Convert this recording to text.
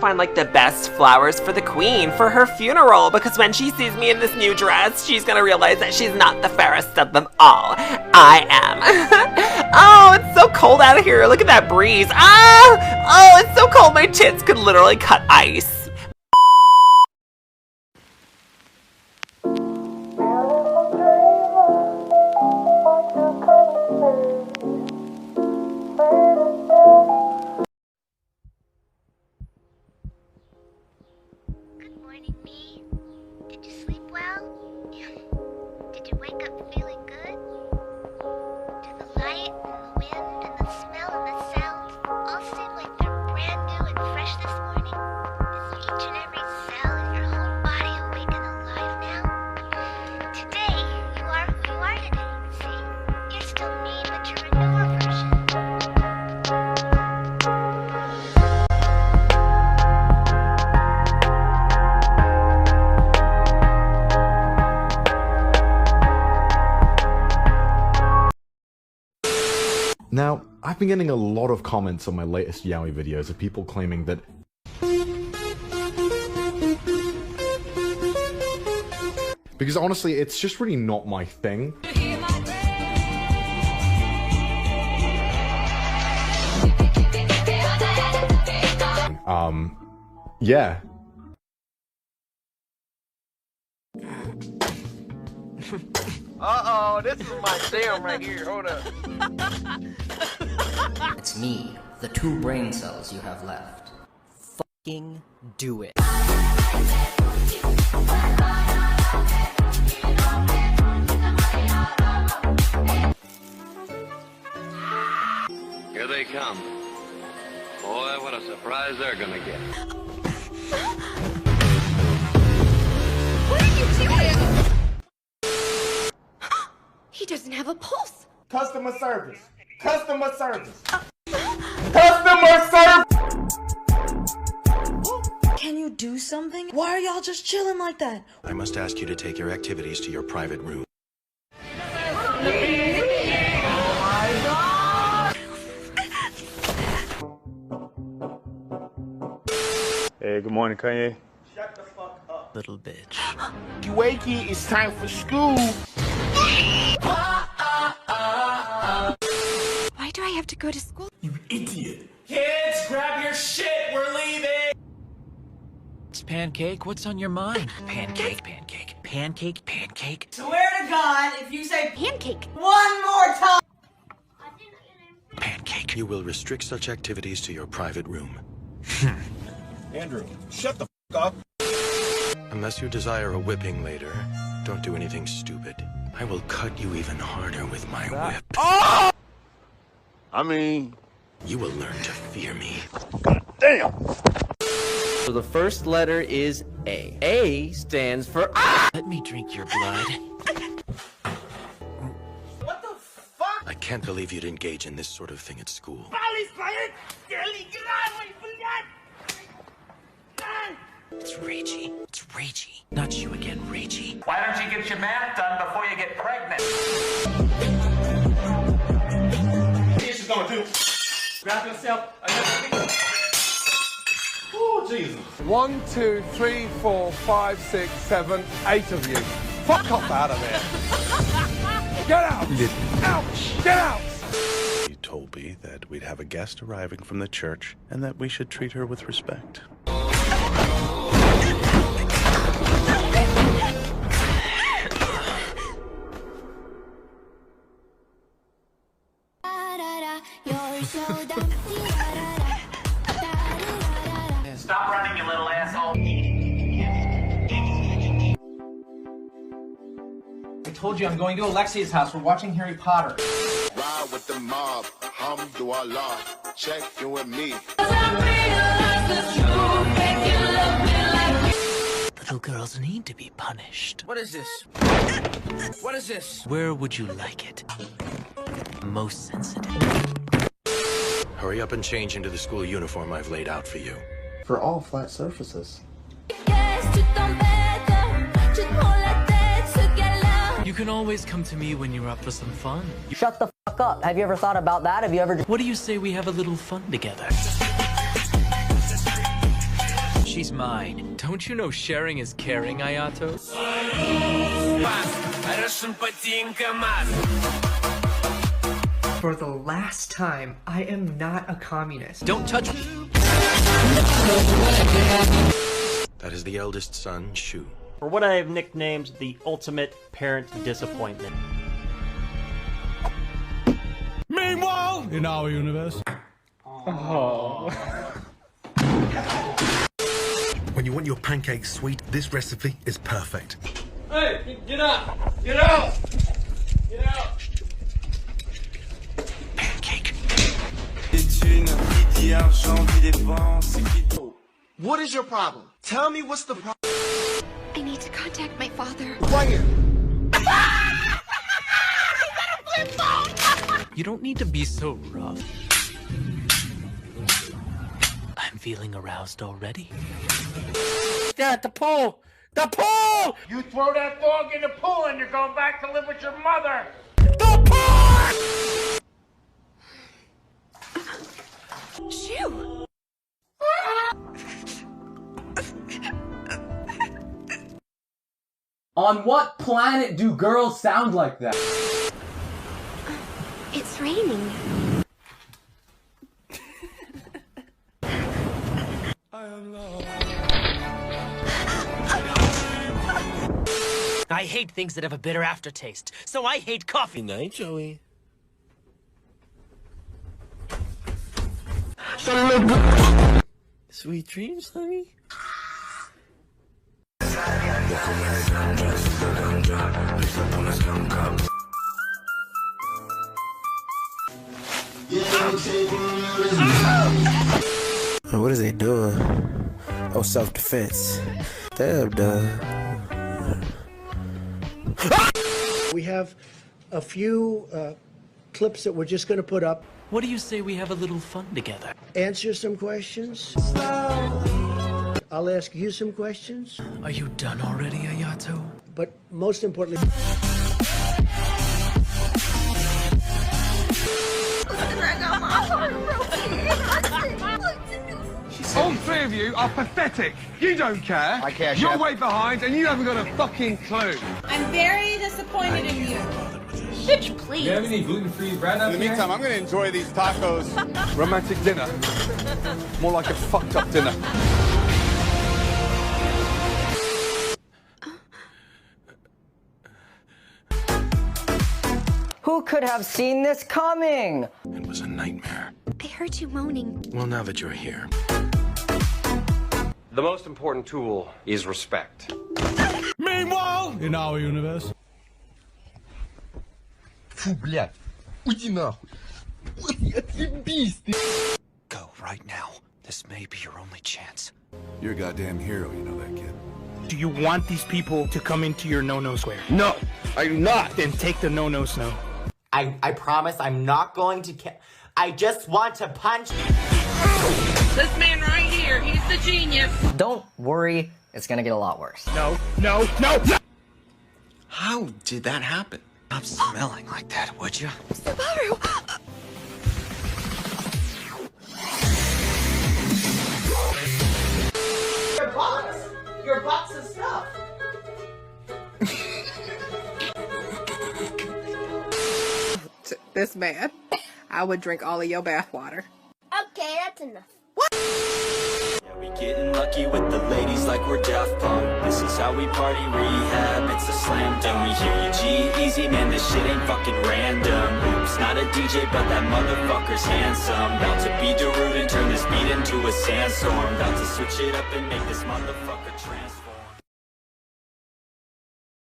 find like the best flowers for the queen for her funeral, because when she sees me in this new dress, she's gonna realize that she's not the fairest of them all. I am. Oh, it's so cold out of here. Look at that breeze. Ah! Oh, it's so cold. My tits could literally cut ice. Now, I've been getting a lot of comments on my latest yaoi videos of people claiming that because honestly, it's just really not my thing. Yeah. Uh-oh, this is my jam right here, hold up. It's me, the 2 brain cells you have left. Fucking do it. Here they come. Boy, what a surprise they're gonna get. What are you doing? He doesn't have a pulse. Customer service. Customer service. Customer service. Can you do something? Why are y'all just chilling like that? I must ask you to take your activities to your private room. Hey, good morning, Kanye. Shut the fuck up. Little bitch. Wakey, it's time for school. Why do I have to go to school? You idiot. Kids, grab your shit, we're leaving. It's Pancake, what's on your mind? Pancake, pancake, pancake, pancake. Swear to God, if you say Pancake. one more time. Pancake. You will restrict such activities to your private room. Andrew, shut the fuck up. Unless you desire a whipping later, don't do anything stupid. I will cut you even harder with my whip. Oh! I mean... You will learn to fear me. God damn! So the first letter is A. A stands for Let me drink your blood. What the fuck? I can't believe you'd engage in this sort of thing at school. It's ragey. It's ragey. Not you again, ragey. Why don't you get your math done before you get pregnant? This is gonna do. Grab yourself another piece. Oh, Jesus. 1, 2, 3, 4, 5, 6, 7, 8 of you. Fuck off out of there. Get out! Ouch! Get out! He told me that we'd have a guest arriving from the church and that we should treat her with respect. Stop running, you little asshole. I told you I'm going to Alexia's house. We're watching Harry Potter. Ride with the mob, Allah, check you and me. Little girls need to be punished. What is this? What is this? Where would you like it? Most sensitive. Hurry up and change into the school uniform I've laid out for you. For all flat surfaces. You can always come to me when you're up for some fun. Shut the fuck up. Have you ever thought about that? Have you ever... What do you say we have a little fun together? She's mine. Don't you know sharing is caring, Ayato? For the last time, I am not a communist. Don't touch me. That is the eldest son, Shu. For what I have nicknamed the ultimate parent disappointment. Meanwhile, in our universe. Oh. When you want your pancakes sweet, this recipe is perfect. Hey, get up! Get out! Get out! What is your problem? Tell me what's the problem. I need to contact my father. Right here. You don't need to be so rough. I'm feeling aroused already. Dad, the pool! The pool! You throw that dog in the pool and you're going back to live with your mother! The pool! Shoo! On what planet do girls sound like that? It's raining. I hate things that have a bitter aftertaste, so I hate coffee. Good night, Joey. Sweet dreams, honey. What is they doing? Oh, self-defense. Damn, dog. We have a few clips that we're just going to put up. What do you say we have a little fun together? Answer some questions. I'll ask you some questions. Are you done already, Ayato? But most importantly... All three of you are pathetic. You don't care. I care, You're Chef. way behind and you haven't got a fucking clue. I'm very disappointed in you. Bitch, please. You have any gluten-free bread up In the here? meantime, I'm going to enjoy these tacos. Romantic dinner. More like a fucked up dinner. Who could have seen this coming? It was a nightmare. I heard you moaning. Well, now that you're here. The most important tool is respect. Meanwhile, in our universe. Фу, блядь. Уйди нахуй. Отъебись ты. Go right now. This may be your only chance. You're a goddamn hero, you know that, kid. Do you want these people to come into your no-no square? No, I do not. Then take the no-no snow. I promise I'm not going to I just want to punch. This man right here, he's the genius. Don't worry, it's gonna get a lot worse. No, no, no, no! How did that happen? Stop smelling like that, would you? Subaru! Your box of stuff. This man, I would drink all of your bathwater. Okay, that's enough. Yeah, we getting lucky with the ladies like we're Daft Punk. This is how we party, rehab, it's a slam dunk. We hear you G-Easy, man, this shit ain't fucking random. Oops, not a DJ, but that motherfucker's handsome. About to be Darude and turn this beat into a sandstorm. About to switch it up and make this motherfucker transform.